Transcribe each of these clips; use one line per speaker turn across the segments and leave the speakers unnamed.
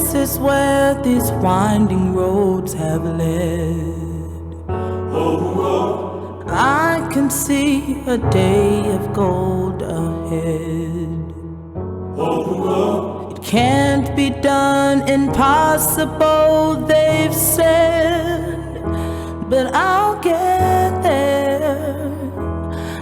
This is where these winding roads have led. I can see a day of gold ahead. It can't be done, impossible, they've said. But I'll get there.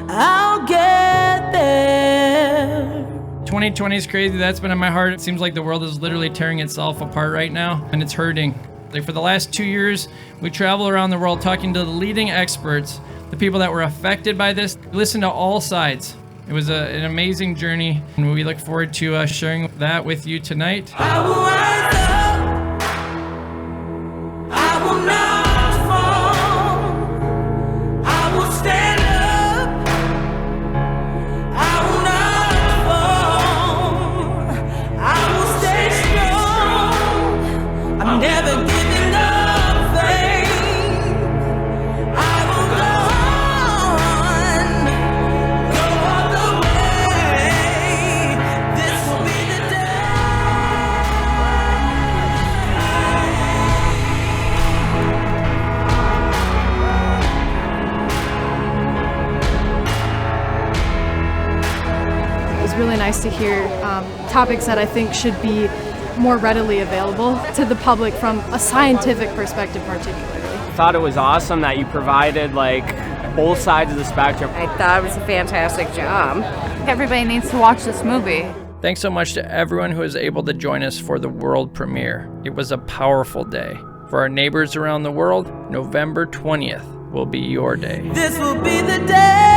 I'll get there.
2020 is crazy. That's been in my heart. It seems like the world is literally tearing itself apart right now, and it's hurting. Like for the last 2 years, we travel around the world talking to the leading experts, the people that were affected by this. Listen to all sides. It was an amazing journey, and we look forward to sharing that with you tonight.
I will rise up. I will not fall. I will stand up. I will not fall. I will stay strong. I'm never giving up faith. I will go on. Go all the way. This will be the day.
It was really nice to hear topics that I think should be more readily available to the public from a scientific perspective particularly.
Thought it was awesome that you provided like both sides of the spectrum.
I thought it was a fantastic job.
Everybody needs to watch this movie.
Thanks so much to everyone who was able to join us for the world premiere. It was a powerful day. For our neighbors around the world, November 20th will be your day.
This will be the day.